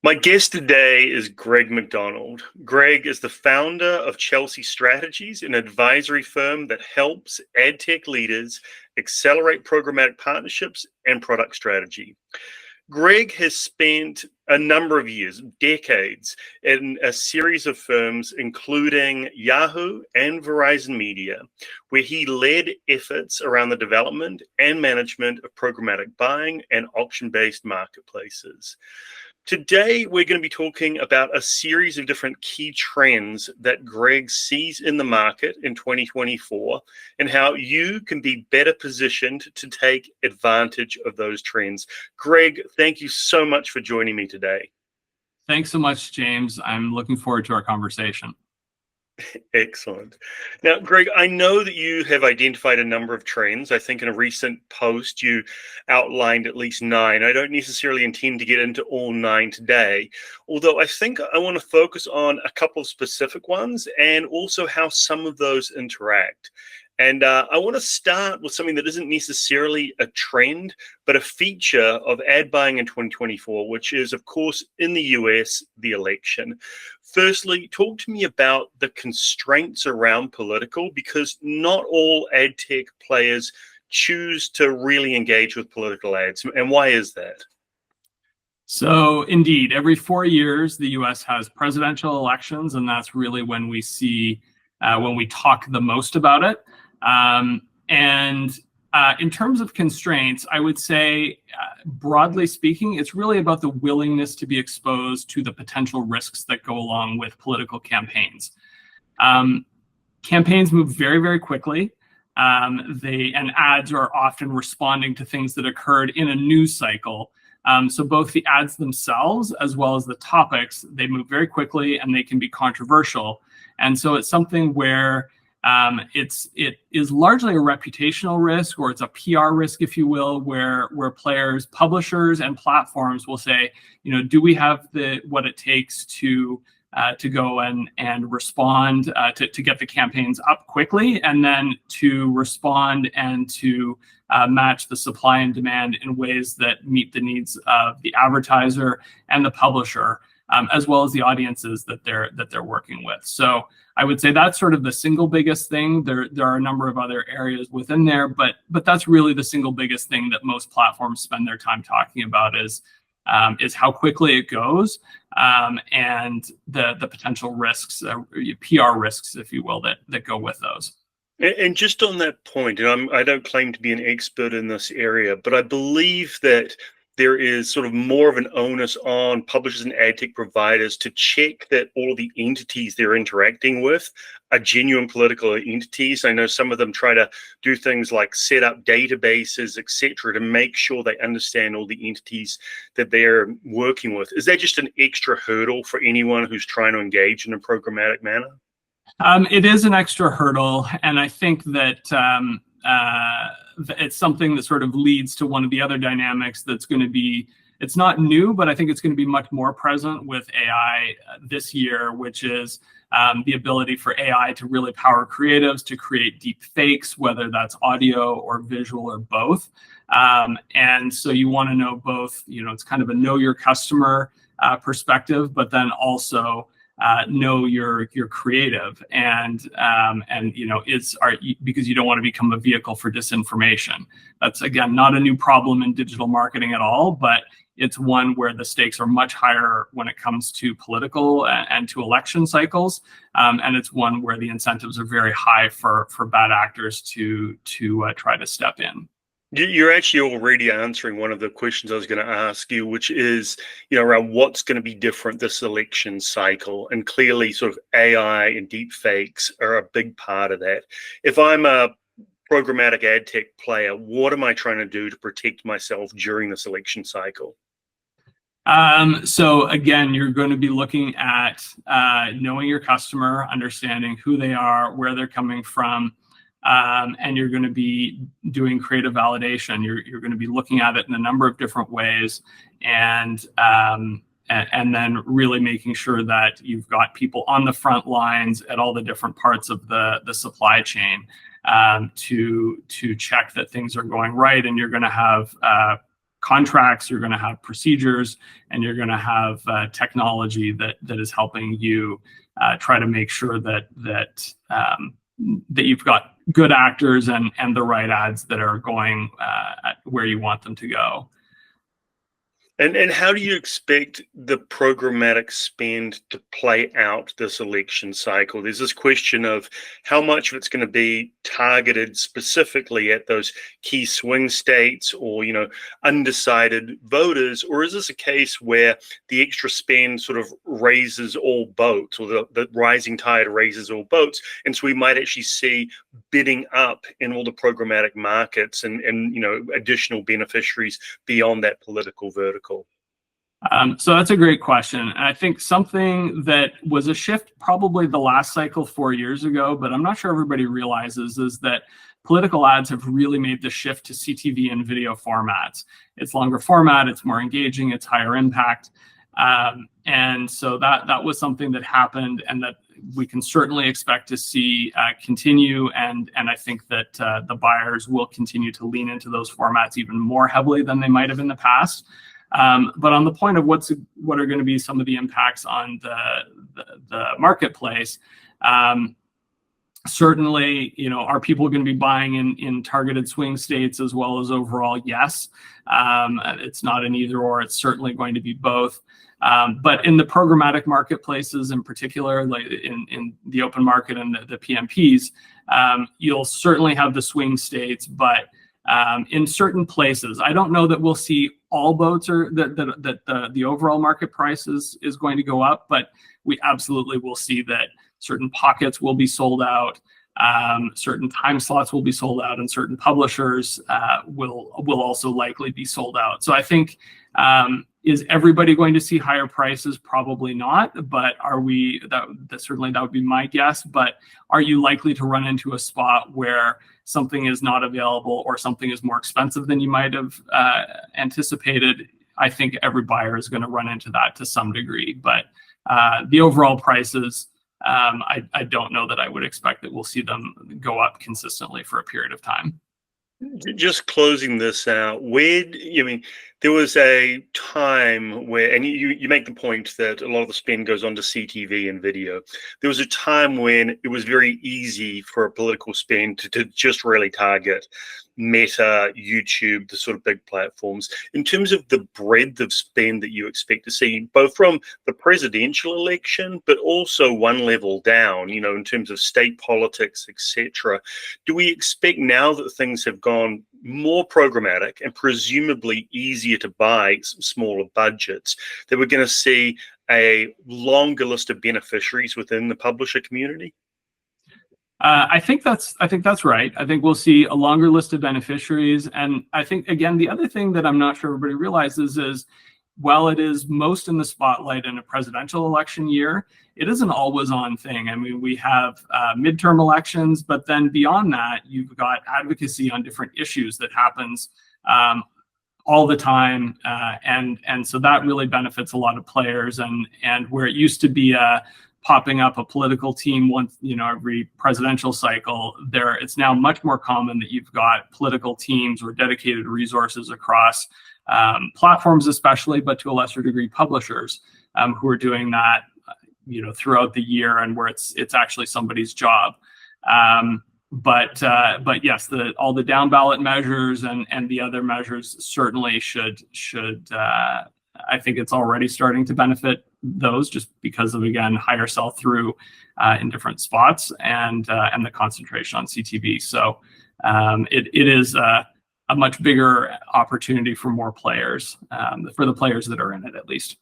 My guest today is Greg MacDonald. Greg is the founder of Chelsea Strategies, an advisory firm that helps ad tech leaders accelerate programmatic partnerships and product strategy. Greg has spent a number of years, decades, in a series of firms, including Yahoo and Verizon Media, where he led efforts around the development and management of programmatic buying and auction-based marketplaces. Today, we're going to be talking about a series of different key trends that Greg sees in the market in 2024 and how you can be better positioned to take advantage of those trends. Greg, thank you so much for joining me today. Thanks so much, James. I'm looking forward to our conversation. Excellent. Now, Greg, I know that you have identified a number of trends. I think in a recent post, you outlined at least 9. I don't necessarily intend to get into all 9 today, although I think I want to focus on a couple of specific ones and also how some of those interact. And I want to start with something that isn't necessarily a trend, but a feature of ad buying in 2024, which is, of course, in the US, the election. Firstly, talk to me about the constraints around political, because not all ad tech players choose to really engage with political ads. And why is that? So indeed, every 4 years, the US has presidential elections, and that's really when we see, when we talk the most about it. In terms of constraints, I would say, broadly speaking, it's really about the willingness to be exposed to the potential risks that go along with political campaigns. Campaigns move very, very quickly. And ads are often responding to things that occurred in a news cycle. So both the ads themselves as well as the topics, they move very quickly and they can be controversial. And so it's something where it is largely a reputational risk, or it's a PR risk, if you will, where players, publishers, and platforms will say, do we have what it takes to go and respond, to get the campaigns up quickly, and then to respond and to match the supply and demand in ways that meet the needs of the advertiser and the publisher, as well as the audiences that they're working with. So I would say that's sort of the single biggest thing. There are a number of other areas within there, but that's really the single biggest thing that most platforms spend their time talking about is how quickly it goes, and the potential risks, PR risks, if you will, that go with those. And just on that point, and I don't claim to be an expert in this area, but I believe that there is sort of more of an onus on publishers and ad tech providers to check that all of the entities they're interacting with are genuine political entities. I know some of them try to do things like set up databases, etc., to make sure they understand all the entities that they're working with. Is that just an extra hurdle for anyone who's trying to engage in a programmatic manner? It is an extra hurdle, and I think that it's something that sort of leads to one of the other dynamics that's going to be, it's not new, but I think it's going to be much more present with AI this year, which is the ability for AI to really power creatives to create deep fakes, whether that's audio or visual or both. And so you want to know both, it's kind of a know your customer perspective, but then also know your creative, and because you don't want to become a vehicle for disinformation. That's, again, not a new problem in digital marketing at all, but it's one where the stakes are much higher when it comes to political and to election cycles, and it's one where the incentives are very high for bad actors to try to step in. You're actually already answering one of the questions I was going to ask you, which is, around what's going to be different this election cycle. And clearly sort of AI and deep fakes are a big part of that. If I'm a programmatic ad tech player, what am I trying to do to protect myself during this election cycle? So again, you're going to be looking at knowing your customer, understanding who they are, where they're coming from, and you're going to be doing creative validation. You're going to be looking at it in a number of different ways, and then really making sure that you've got people on the front lines at all the different parts of the supply chain to check that things are going right, and you're going to have contracts, you're going to have procedures, and you're going to have technology that is helping you try to make sure that you've got good actors and the right ads that are going where you want them to go. And how do you expect the programmatic spend to play out this election cycle? There's this question of how much of it's going to be targeted specifically at those key swing states or, undecided voters, or is this a case where the extra spend sort of raises all boats, or the rising tide raises all boats, and so we might actually see bidding up in all the programmatic markets and additional beneficiaries beyond that political vertical? So that's a great question. And I think something that was a shift probably the last cycle 4 years ago, but I'm not sure everybody realizes, is that political ads have really made the shift to CTV and video formats. It's longer format, it's more engaging, it's higher impact. And so that was something that happened and that we can certainly expect to see continue. And I think that the buyers will continue to lean into those formats even more heavily than they might have in the past. But on the point of what are going to be some of the impacts on the marketplace, certainly, are people going to be buying in targeted swing states as well as overall? Yes. It's not an either or, it's certainly going to be both. But in the programmatic marketplaces in particular, like in the open market and the PMPs, you'll certainly have the swing states, but in certain places, I don't know that we'll see all boats or that the overall market price is going to go up, but we absolutely will see that certain pockets will be sold out, certain time slots will be sold out, and certain publishers will also likely be sold out. So I think, is everybody going to see higher prices? Probably not, but are we, certainly that would be my guess, but are you likely to run into a spot where something is not available or something is more expensive than you might have anticipated? I think every buyer is going to run into that to some degree, but the overall prices, I don't know that I would expect that we'll see them go up consistently for a period of time. Just closing this out, there was a time where, and you make the point that a lot of the spend goes on to CTV and video. There was a time when it was very easy for a political spend to just really target Meta, YouTube, the sort of big platforms. In terms of the breadth of spend that you expect to see, both from the presidential election, but also one level down, in terms of state politics, etc., do we expect now that things have gone more programmatic and presumably easier to buy smaller budgets, that we're going to see a longer list of beneficiaries within the publisher community? I think that's right. I think we'll see a longer list of beneficiaries. And I think, again, the other thing that I'm not sure everybody realizes is, while it is most in the spotlight in a presidential election year, it is an always on thing. I mean, we have midterm elections, but then beyond that, you've got advocacy on different issues that happens all the time. And so that really benefits a lot of players. And where it used to be popping up a political team once, every presidential cycle, it's now much more common that you've got political teams or dedicated resources across platforms especially, but to a lesser degree publishers who are doing that throughout the year, and where it's actually somebody's job. But yes, all the down ballot measures and the other measures certainly should I think it's already starting to benefit those, just because of, again, higher sell through in different spots and the concentration on CTV. So it is a much bigger opportunity for more players, for the players that are in it, at least.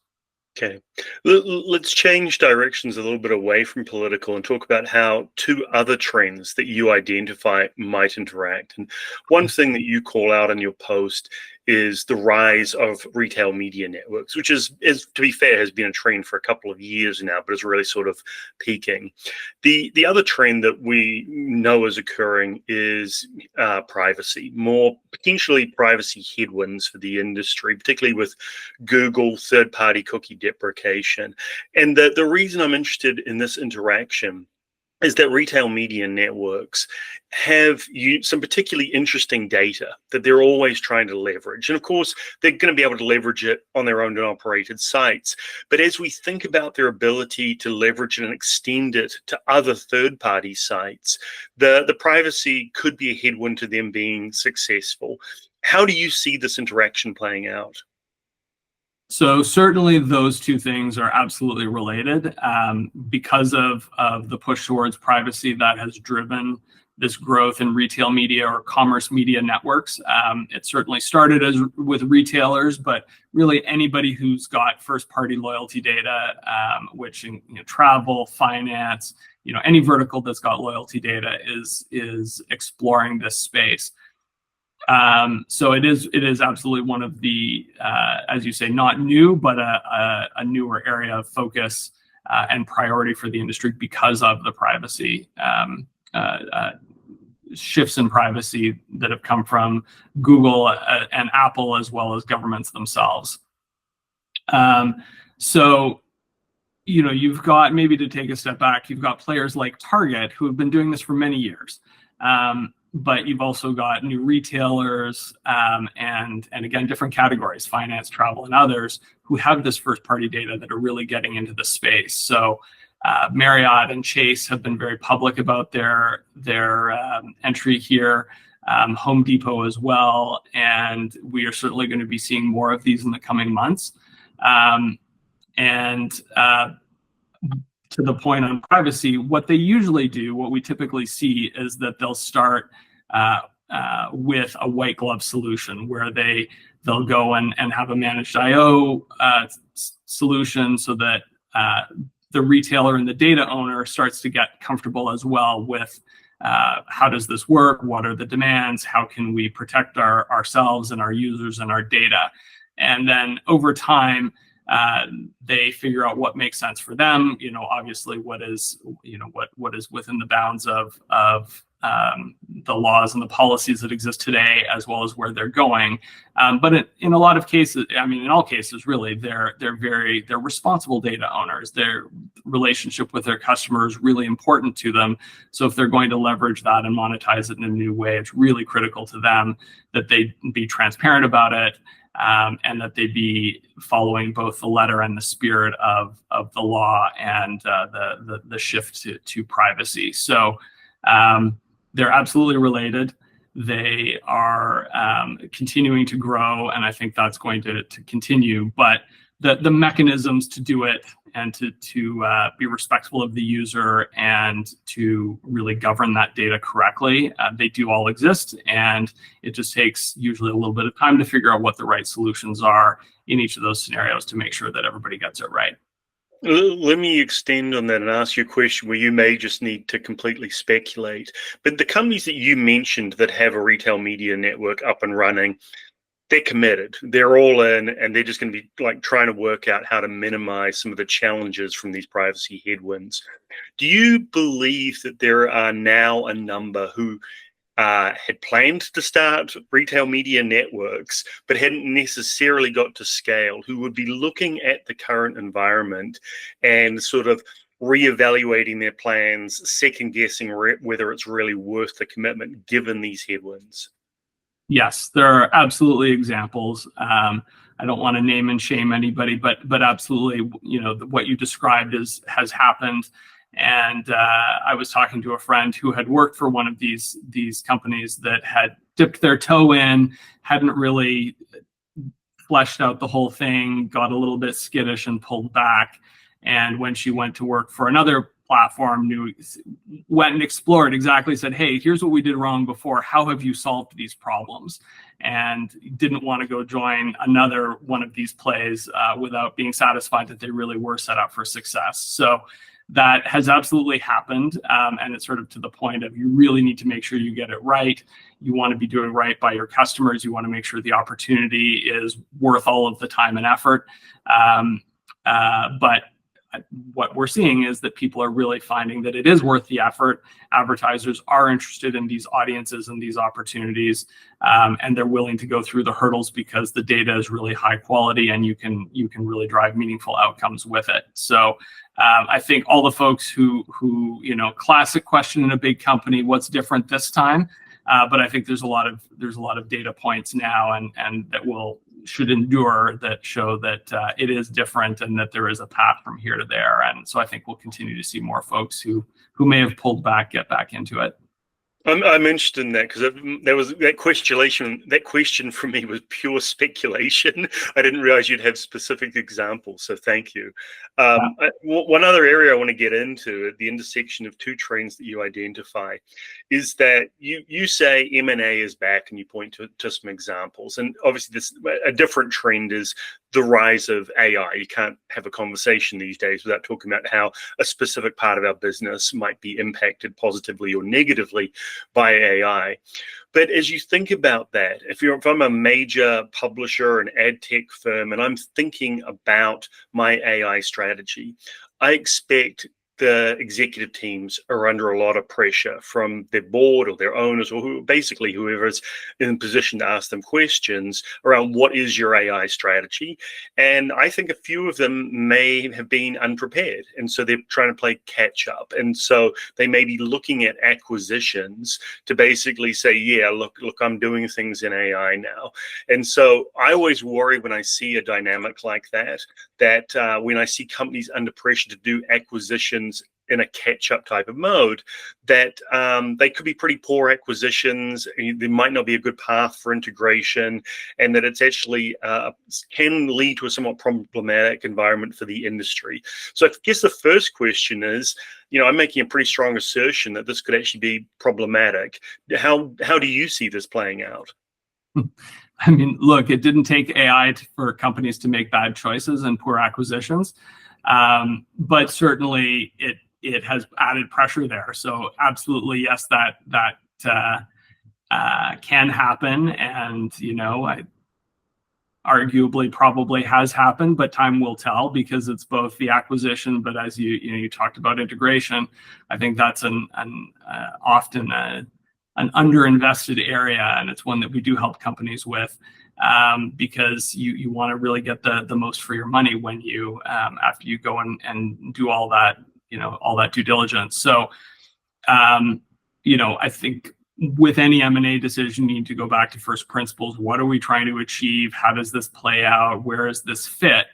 Okay, let's change directions a little bit away from political and talk about how two other trends that you identify might interact. And one thing that you call out in your post is the rise of retail media networks, which is, to be fair, has been a trend for a couple of years now, but is really sort of peaking. The other trend that we know is occurring is privacy, more potentially privacy headwinds for the industry, particularly with Google third-party cookie deprecation. And the reason I'm interested in this interaction is that retail media networks have some particularly interesting data that they're always trying to leverage. And of course, they're going to be able to leverage it on their owned and operated sites. But as we think about their ability to leverage it and extend it to other third-party sites, the privacy could be a headwind to them being successful. How do you see this interaction playing out? So certainly those two things are absolutely related. Because of the push towards privacy that has driven this growth in retail media or commerce media networks. It certainly started with retailers, but really anybody who's got first-party loyalty data, which in travel, finance, any vertical that's got loyalty data is exploring this space. So it is absolutely one of the, as you say, not new, but a newer area of focus and priority for the industry because of the privacy shifts in privacy that have come from Google and Apple, as well as governments themselves. So, you've got, maybe to take a step back, you've got players like Target who have been doing this for many years. But you've also got new retailers and again, different categories, finance, travel, and others who have this first-party data that are really getting into the space. So Marriott and Chase have been very public about their entry here, Home Depot as well, and we are certainly going to be seeing more of these in the coming months. To the point on privacy, what they usually do, what we typically see is that they'll start with a white glove solution where they'll go and have a managed IO solution so that the retailer and the data owner starts to get comfortable as well with how does this work? What are the demands? How can we protect ourselves and our users and our data? And then over time, they figure out what makes sense for them. Obviously, what is within the bounds of the laws and the policies that exist today, as well as where they're going. But in a lot of cases, in all cases, really, they're responsible data owners. Their relationship with their customers is really important to them. So if they're going to leverage that and monetize it in a new way, it's really critical to them that they be transparent about it. And that they be following both the letter and the spirit of the law and the shift to privacy. So they're absolutely related. They are continuing to grow, and I think that's going to continue. But the mechanisms to do it and to be respectful of the user and to really govern that data correctly, they do all exist, and it just takes usually a little bit of time to figure out what the right solutions are in each of those scenarios to make sure that everybody gets it right. Let me extend on that and ask you a question where you may just need to completely speculate. But the companies that you mentioned that have a retail media network up and running, they're committed. They're all in, and they're just going to be trying to work out how to minimize some of the challenges from these privacy headwinds. Do you believe that there are now a number who had planned to start retail media networks, but hadn't necessarily got to scale, who would be looking at the current environment and sort of reevaluating their plans, second guessing whether it's really worth the commitment given these headwinds? Yes, there are absolutely examples. I don't want to name and shame anybody, but absolutely, what you described has happened. And I was talking to a friend who had worked for one of these companies that had dipped their toe in, hadn't really fleshed out the whole thing, got a little bit skittish and pulled back. And when she went to work for another platform, went and explored exactly, said, hey, here's what we did wrong before. How have you solved these problems? And didn't want to go join another one of these plays without being satisfied that they really were set up for success. So that has absolutely happened. And it's sort of to the point of you really need to make sure you get it right. You want to be doing right by your customers. You want to make sure the opportunity is worth all of the time and effort. But what we're seeing is that people are really finding that it is worth the effort. Advertisers are interested in these audiences and these opportunities, and they're willing to go through the hurdles because the data is really high quality, and you can really drive meaningful outcomes with it. So I think all the folks who classic question in a big company, what's different this time? But I think there's a lot of data points now, and that should endure, that show that it is different and that there is a path from here to there. And so I think we'll continue to see more folks who may have pulled back get back into it. I'm interested in that because there was that question. That question for me was pure speculation. I didn't realize you'd have specific examples, so thank you. One other area I want to get into at the intersection of two trends that you identify is that you say M&A is back, and you point to some examples. And obviously, a different trend is the rise of AI. You can't have a conversation these days without talking about how a specific part of our business might be impacted positively or negatively by AI. But as you think about that, if I'm a major publisher, an ad tech firm, and I'm thinking about my AI strategy, I expect the executive teams are under a lot of pressure from their board or their owners, or basically whoever's in a position to ask them questions around what is your AI strategy. And I think a few of them may have been unprepared, and so they're trying to play catch up. And so they may be looking at acquisitions to basically say, yeah, look, I'm doing things in AI now. And so I always worry when I see a dynamic like that when I see companies under pressure to do acquisitions in a catch-up type of mode, that they could be pretty poor acquisitions. There might not be a good path for integration, and that it's actually can lead to a somewhat problematic environment for the industry. So I guess the first question is, I'm making a pretty strong assertion that this could actually be problematic. How do you see this playing out? I mean, look, it didn't take AI for companies to make bad choices and poor acquisitions, but certainly it has added pressure there. So absolutely, yes, that can happen, and arguably probably has happened, but time will tell, because it's both the acquisition, but as you talked about integration, I think that's often an underinvested area, and it's one that we do help companies with, because you want to really get the most for your money when you after you go and do all that due diligence. So I think with any M&A decision, you need to go back to first principles. What are we trying to achieve? How does this play out? Where does this fit?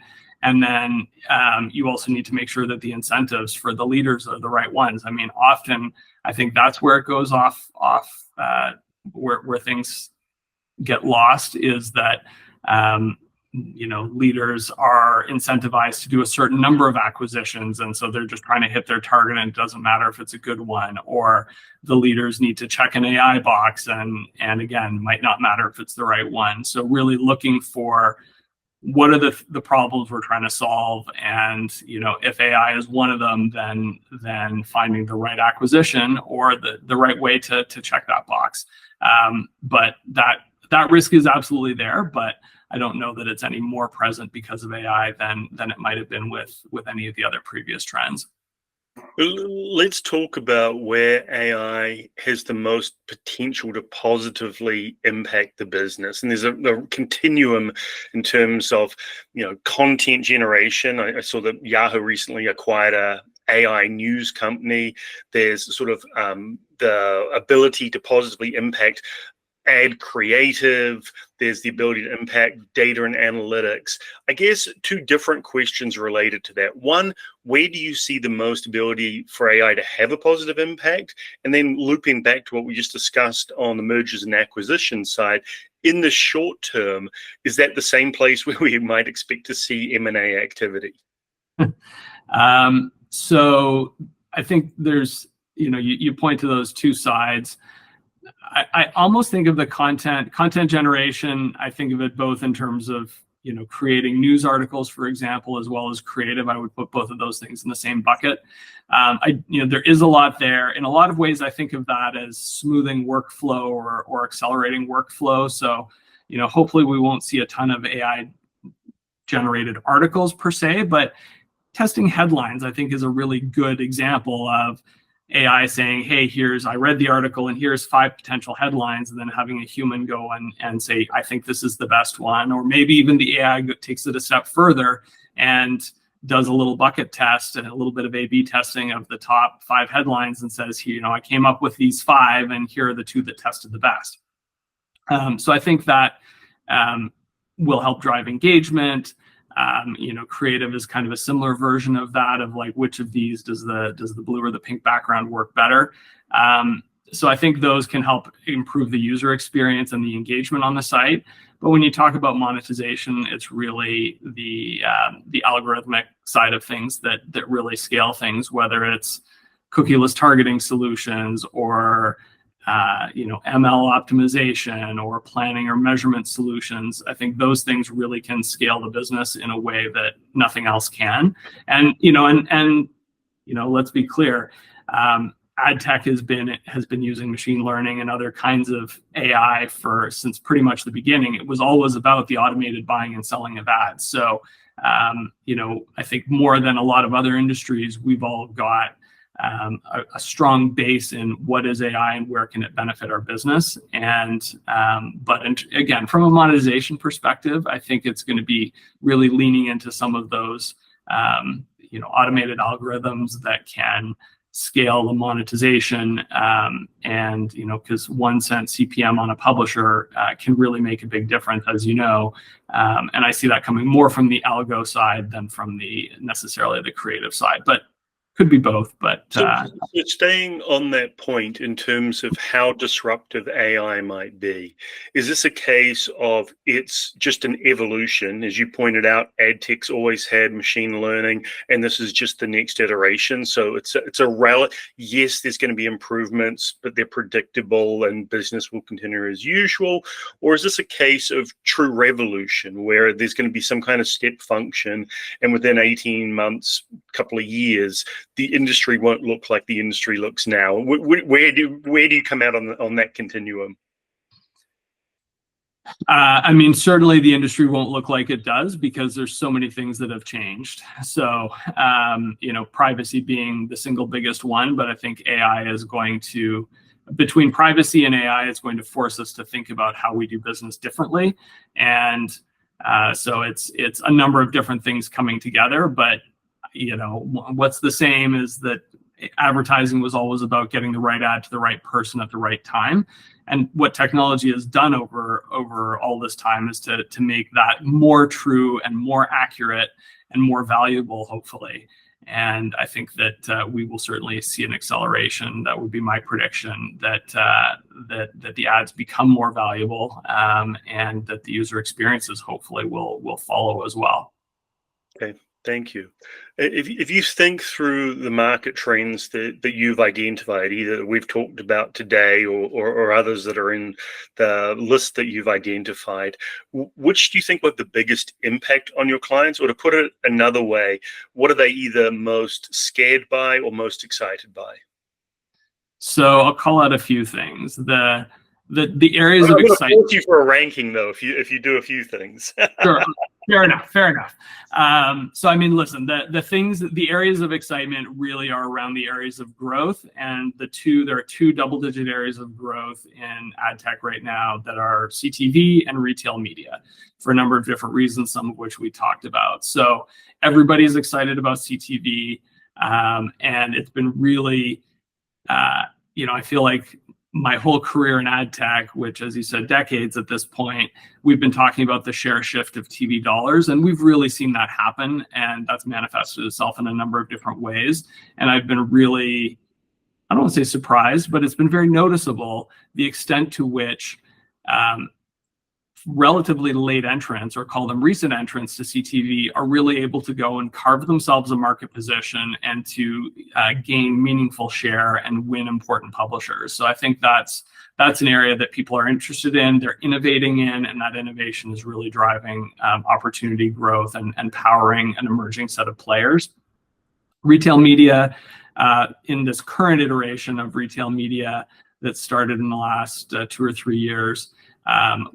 And then you also need to make sure that the incentives for the leaders are the right ones. I mean, often I think that's where it goes off where things get lost, is that leaders are incentivized to do a certain number of acquisitions, and so they're just trying to hit their target, and it doesn't matter if it's a good one. Or the leaders need to check an AI box, and again, might not matter if it's the right one. So really looking for what are the problems we're trying to solve, and if AI is one of them, then finding the right acquisition or the right way to check that box. But that risk is absolutely there, but I don't know that it's any more present because of AI than it might have been with any of the other previous trends. Let's talk about where AI has the most potential to positively impact the business. And there's a continuum in terms of, content generation. I saw that Yahoo recently acquired a AI news company. There's sort of the ability to positively impact ad creative. There's the ability to impact data and analytics. I guess two different questions related to that. One, where do you see the most ability for AI to have a positive impact? And then looping back to what we just discussed on the mergers and acquisitions side, in the short term, is that the same place where we might expect to see M&A activity? So I think there's, you point to those two sides. I almost think of the content generation. I think of it both in terms of, creating news articles, for example, as well as creative. I would put both of those things in the same bucket. There is a lot there. In a lot of ways, I think of that as smoothing workflow or accelerating workflow. So, hopefully we won't see a ton of AI generated articles per se, but testing headlines, I think, is a really good example of AI saying, hey, I read the article and here's 5 potential headlines, and then having a human go and say, I think this is the best one. Or maybe even the AI takes it a step further and does a little bucket test and a little bit of A/B testing of the top 5 headlines and says, I came up with these 5 and here are the 2 that tested the best. So I think that will help drive engagement. Creative is kind of a similar version of that, of like, which of these does the blue or the pink background work better. So I think those can help improve the user experience and the engagement on the site. But when you talk about monetization, it's really the algorithmic side of things that really scale things, whether it's cookieless targeting solutions or ML optimization or planning or measurement solutions. I think those things really can scale the business in a way that nothing else can. And let's be clear, ad tech has been using machine learning and other kinds of AI since pretty much the beginning. It was always about the automated buying and selling of ads. So I think more than a lot of other industries, we've all got a strong base in what is AI and where can it benefit our business. But again, from a monetization perspective, I think it's going to be really leaning into some of those automated algorithms that can scale the monetization, because 1 cent CPM on a publisher can really make a big difference, as you know. And I see that coming more from the algo side than from necessarily the creative side, but could be both. But so staying on that point in terms of how disruptive AI might be, is this a case of it's just an evolution? As you pointed out, ad tech's always had machine learning, and this is just the next iteration. So it's a yes, there's going to be improvements, but they're predictable and business will continue as usual. Or is this a case of true revolution where there's going to be some kind of step function, and within 18 months, couple of years, the industry won't look like the industry looks now? Where do you come out on that continuum? Certainly the industry won't look like it does because there's so many things that have changed. So, privacy being the single biggest one, but I think between privacy and AI, it's going to force us to think about how we do business differently. And so it's a number of different things coming together, but what's the same is that advertising was always about getting the right ad to the right person at the right time. And what technology has done over all this time is to make that more true and more accurate and more valuable, hopefully. And I think that we will certainly see an acceleration. That would be my prediction, that the ads become more valuable, and that the user experiences hopefully will follow as well. Okay. Thank you. If you think through the market trends that you've identified, either that we've talked about today or others that are in the list that you've identified, which do you think have the biggest impact on your clients? Or to put it another way, what are they either most scared by or most excited by? So I'll call out a few things. The areas of excitement. I'm going to force you for a ranking, though, if you do a few things. Sure. Fair enough. So listen, the areas of excitement really are around the areas of growth, and there are 2 double-digit areas of growth in ad tech right now that are CTV and retail media, for a number of different reasons, some of which we talked about. So everybody's excited about CTV, and it's been really, I feel like my whole career in ad tech, which, as you said, decades at this point, we've been talking about the share shift of TV dollars, and we've really seen that happen, and that's manifested itself in a number of different ways. And I've been really, I don't want to say surprised, but it's been very noticeable the extent to which relatively late entrants, or call them recent entrants to CTV, are really able to go and carve themselves a market position and to gain meaningful share and win important publishers. So I think that's an area that people are interested in, they're innovating in, and that innovation is really driving opportunity growth and powering an emerging set of players. Retail media, in this current iteration of retail media that started in the last 2 or 3 years,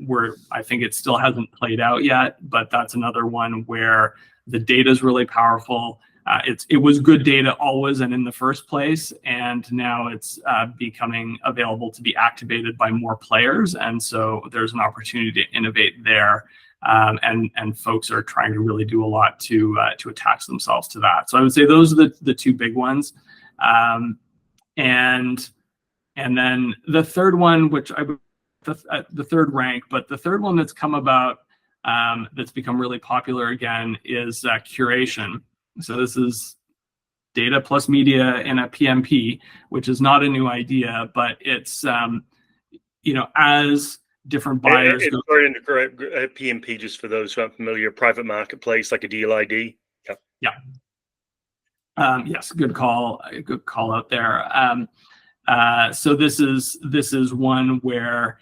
where I think it still hasn't played out yet, but that's another one where the data is really powerful. it was good data always and in the first place, and now it's becoming available to be activated by more players, and so there's an opportunity to innovate there, and folks are trying to really do a lot to attach themselves to that. So I would say those are the two big ones, and then the third one, which the third rank, but the third one that's come about, that's become really popular again, is curation. So this is data plus media in a PMP, which is not a new idea, but it's, as different buyers. Sorry to correct, PMP, just for those who aren't familiar, private marketplace, like a deal ID. Yep. Yeah. Yes, good call out there. So this is one where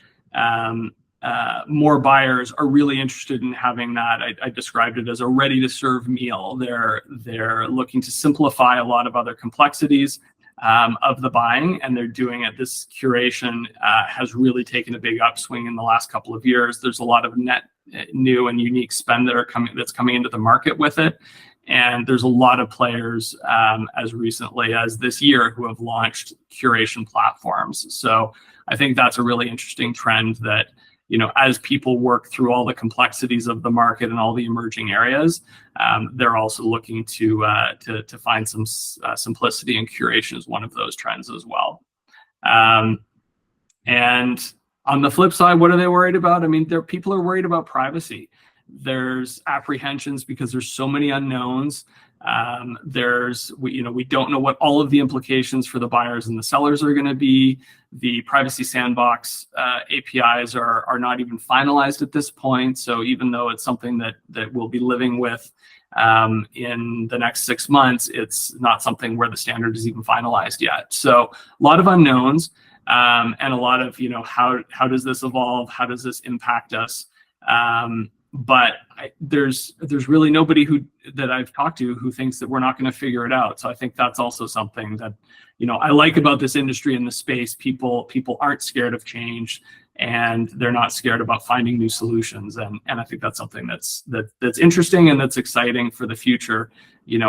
more buyers are really interested in having that. I described it as a ready-to-serve meal. They're looking to simplify a lot of other complexities of the buying, and they're doing it. This curation has really taken a big upswing in the last couple of years. There's a lot of net new and unique spend that's coming into the market with it. And there's a lot of players as recently as this year who have launched curation platforms. So I think that's a really interesting trend that, as people work through all the complexities of the market and all the emerging areas, they're also looking to find some simplicity, and curation is one of those trends as well. And on the flip side, what are they worried about? I mean, people are worried about privacy. There's apprehensions because there's so many unknowns. We don't know what all of the implications for the buyers and the sellers are going to be. The privacy sandbox APIs are not even finalized at this point. So even though it's something that we'll be living with in the next 6 months, it's not something where the standard is even finalized yet. So a lot of unknowns, and a lot of, how does this evolve? How does this impact us? But there's really nobody that I've talked to who thinks that we're not going to figure it out. So I think that's also something that, I like about this industry and the space. People aren't scared of change, and they're not scared about finding new solutions. And I think that's something that's interesting and that's exciting for the future,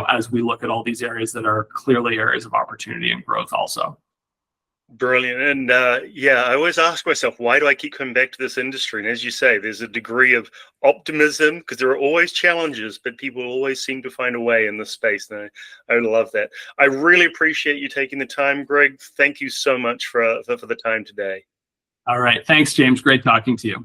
as we look at all these areas that are clearly areas of opportunity and growth also. Brilliant. And I always ask myself, why do I keep coming back to this industry? And as you say, there's a degree of optimism because there are always challenges, but people always seem to find a way in this space. And I love that. I really appreciate you taking the time, Greg. Thank you so much for the time today. All right. Thanks, James. Great talking to you.